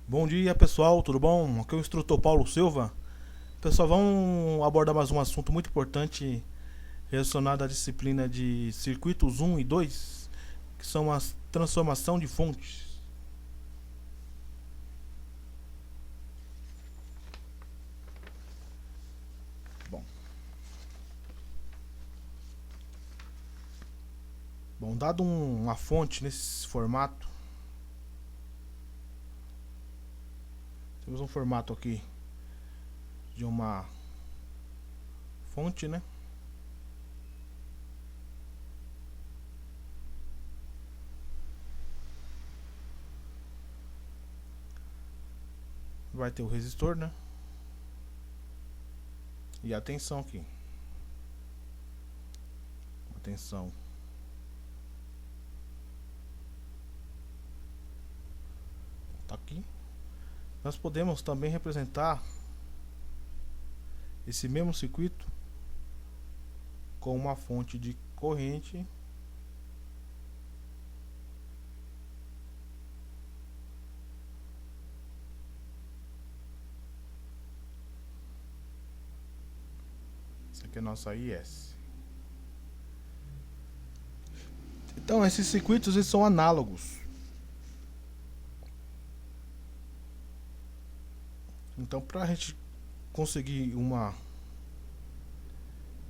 Bom dia pessoal, tudo bom? Aqui é o instrutor Paulo Silva. Pessoal, vamos abordar mais um assunto muito importante relacionado à disciplina de circuitos 1 e 2, que são a transformação de fontes. Bom, dado uma fonte nesse formato, temos um formato aqui de uma fonte, né? Vai ter o resistor, né? E atenção aqui. Atenção. Tá aqui. Nós podemos também representar esse mesmo circuito com uma fonte de corrente essa aqui é a nossa IS. Então esses circuitos eles são análogos. Então para a gente conseguir uma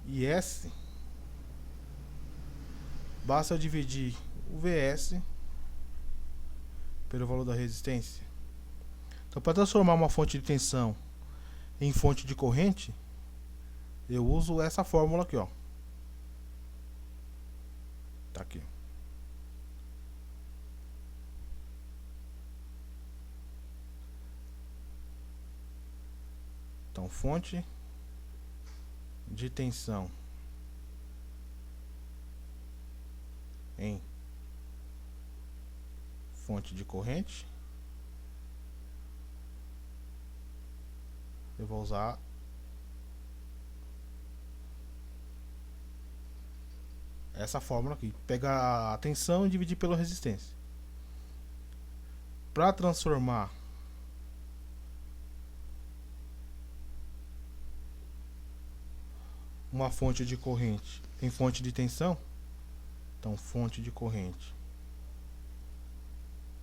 IS, basta dividir o VS pelo valor da resistência. Então para transformar uma fonte de tensão em fonte de corrente, eu uso essa fórmula aqui, ó. Tá aqui. Então fonte de tensão em fonte de corrente, eu vou usar essa fórmula aqui. Pegar a tensão e dividir pela resistência. Para transformar uma fonte de corrente em fonte de tensão, então fonte de corrente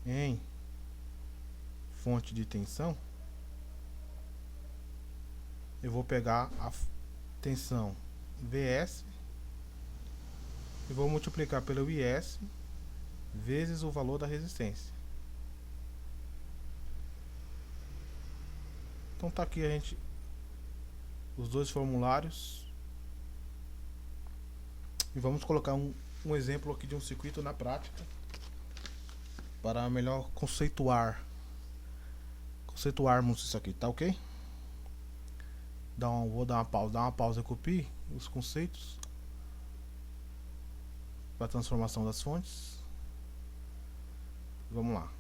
em fonte de tensão, eu vou pegar a tensão VS e vou multiplicar pelo IS vezes o valor da resistência. Então tá aqui a gente os dois formulários e vamos colocar um exemplo aqui de um circuito na prática para melhor conceituarmos isso aqui, tá ok? Vou dar uma pausa e copie os conceitos para a transformação das fontes. Vamos lá.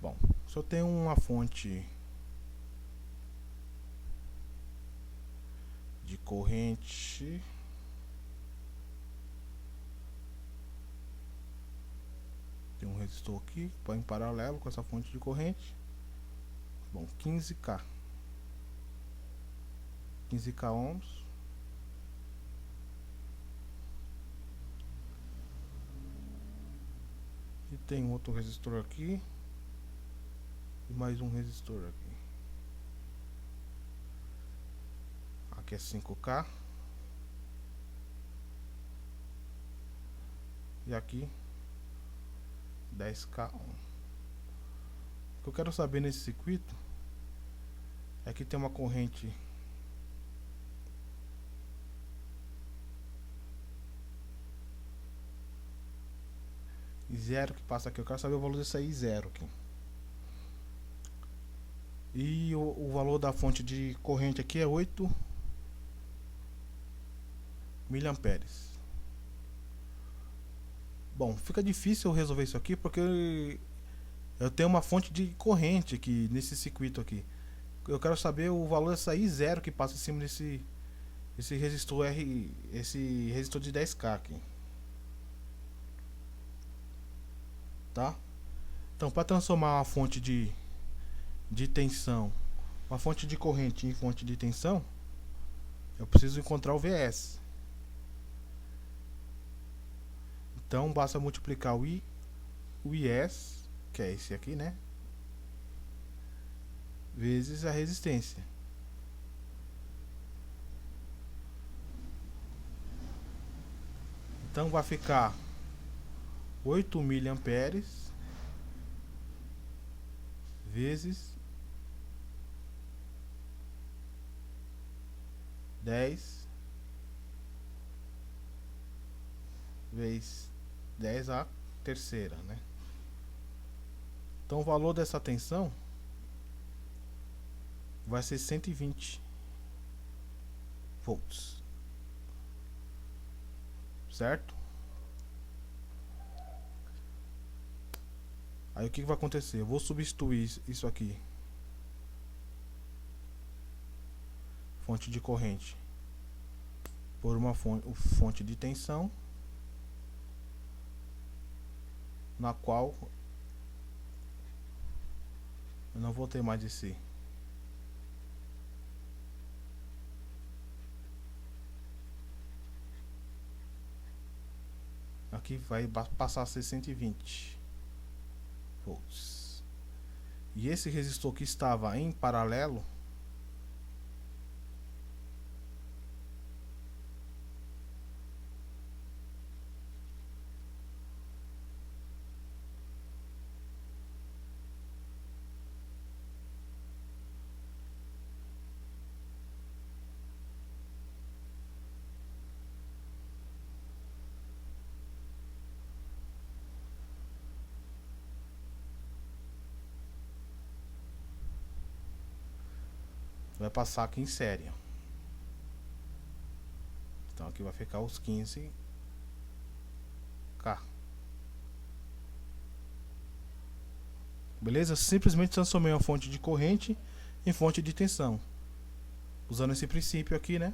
Bom, se eu tenho uma fonte de corrente tem um resistor aqui em paralelo com essa fonte de corrente. Bom, 15K ohms. E tem outro resistor aqui e mais um resistor aqui. Aqui é 5K e aqui 10K ohm. O que eu quero saber nesse circuito é que tem uma corrente zero que passa aqui. Eu quero saber o valor desse aí zero aqui. E o valor da fonte de corrente aqui é 8 miliamperes. Bom, fica difícil resolver isso aqui porque Eu tenho uma fonte de corrente aqui nesse circuito aqui. Eu quero saber o valor dessa I0 que passa em cima esse resistor esse resistor de 10K aqui. Tá? Então, para transformar uma fonte de tensão, uma fonte de corrente em fonte de tensão, eu preciso encontrar o VS. Então, basta multiplicar o IS, que é esse aqui, né? Vezes a resistência. Então, vai ficar 8 miliamperes vezes 10 vezes 10 a terceira, né? Então o valor dessa tensão vai ser 120 volts, certo? Aí o que vai acontecer? Eu vou substituir isso aqui, fonte de corrente, por uma fonte de tensão, na qual eu não vou ter mais esse aqui, vai passar a ser 120 volts. E esse resistor que estava em paralelo vai passar aqui em série. Então aqui vai ficar os 15K. Beleza? Simplesmente transformei uma fonte de corrente em fonte de tensão, usando esse princípio aqui, né?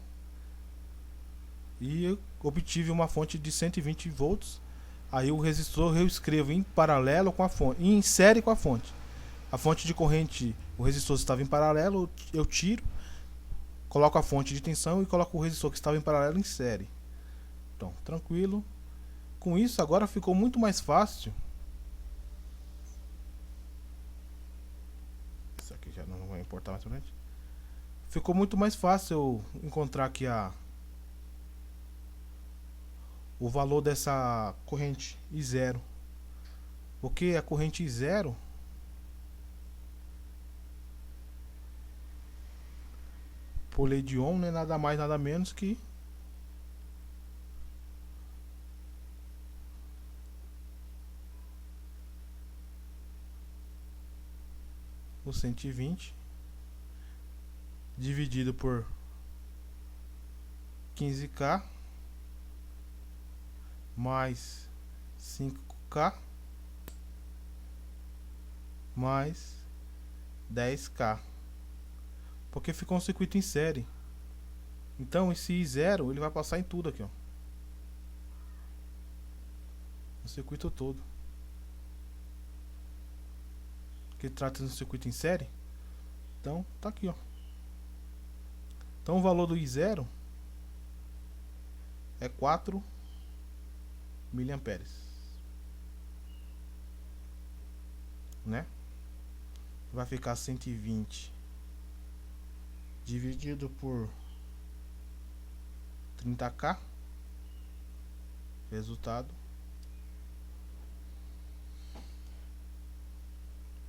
E eu obtive uma fonte de 120 volts. Aí o resistor eu escrevo em paralelo com a fonte, em série com a fonte. A fonte de corrente, o resistor estava em paralelo, eu tiro, coloco a fonte de tensão e coloco o resistor que estava em paralelo em série. Então, tranquilo. Com isso, agora ficou muito mais fácil. Isso aqui já não vai importar mais pra frente. Ficou muito mais fácil eu encontrar aqui o valor dessa corrente I0. Porque a corrente I0 por lei de Ohm não é nada mais nada menos que o 120 dividido por 15K mais 5K mais 10K, porque ficou um circuito em série. Então esse I0 ele vai passar em tudo aqui, ó, no circuito todo, que trata de um circuito em série. Então tá aqui, ó. Então o valor do I0 é 4 miliamperes, né? Vai ficar 120 dividido por 30K, resultado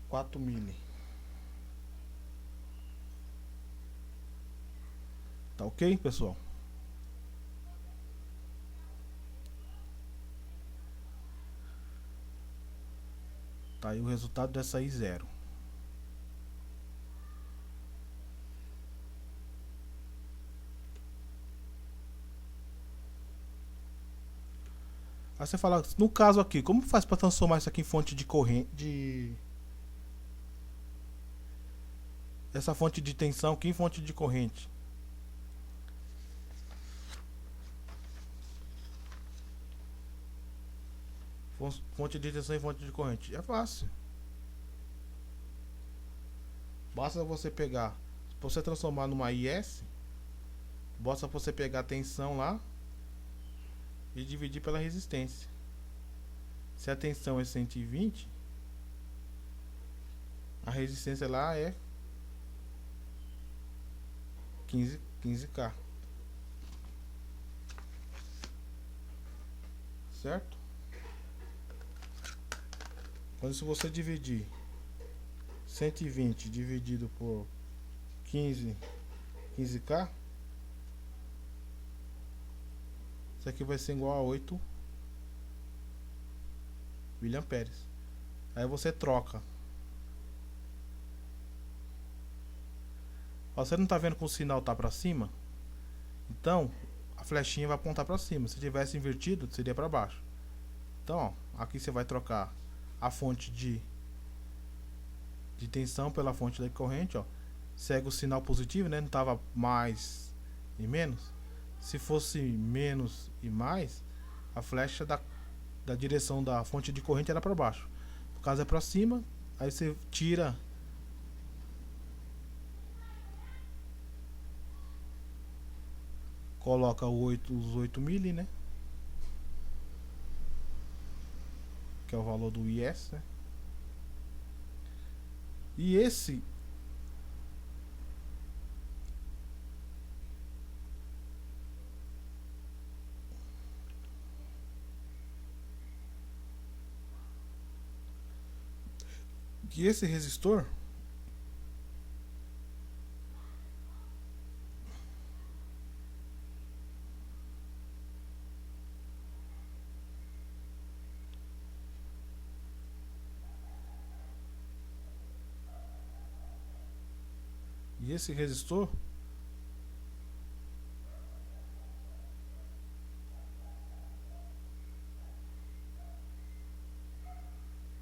4 mili. Tá ok, pessoal? Tá aí o resultado dessa I0. Aí você fala, no caso aqui, como faz para transformar isso aqui em fonte de corrente, essa fonte de tensão aqui em fonte de corrente. Fonte de tensão e fonte de corrente. É fácil. Basta você pegar, se você transformar numa IS, basta você pegar a tensão lá e dividir pela resistência. Se a tensão é 120, a resistência lá é 15K. Certo? Então, se você dividir 120 dividido por 15K, isso aqui vai ser igual a 8 miliamperes. Aí você troca. Ó, você não tá vendo que o sinal tá para cima? Então a flechinha vai apontar para cima. Se tivesse invertido, seria para baixo. Então, ó, aqui você vai trocar a fonte de tensão pela fonte da corrente, ó. Segue o sinal positivo, né? Não tava mais e menos. Se fosse menos e mais, a flecha da direção da fonte de corrente era para baixo. No caso é para cima, aí você tira coloca os 8 mili, né? Que é o valor do IS, né? E esse resistor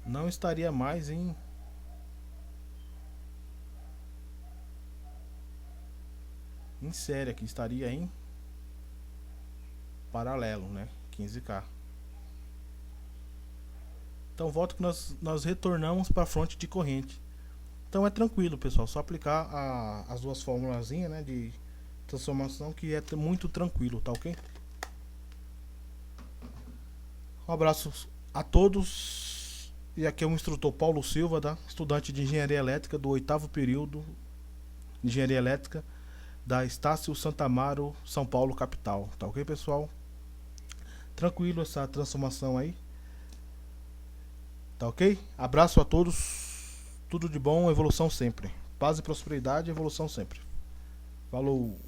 não estaria mais em série aqui, estaria em paralelo, né? 15K. Então volta que nós retornamos para a fonte de corrente. Então é tranquilo, pessoal, só aplicar as duas formulazinhas, né, de transformação, que é muito tranquilo, tá ok? Um abraço a todos. E aqui é o instrutor Paulo Silva, tá? Estudante de Engenharia Elétrica do 8º período de Engenharia Elétrica da Estácio Santa Amaro, São Paulo, capital. Tá ok, pessoal? Tranquilo essa transformação aí. Tá ok? Abraço a todos. Tudo de bom, evolução sempre. Paz e prosperidade, evolução sempre. Falou!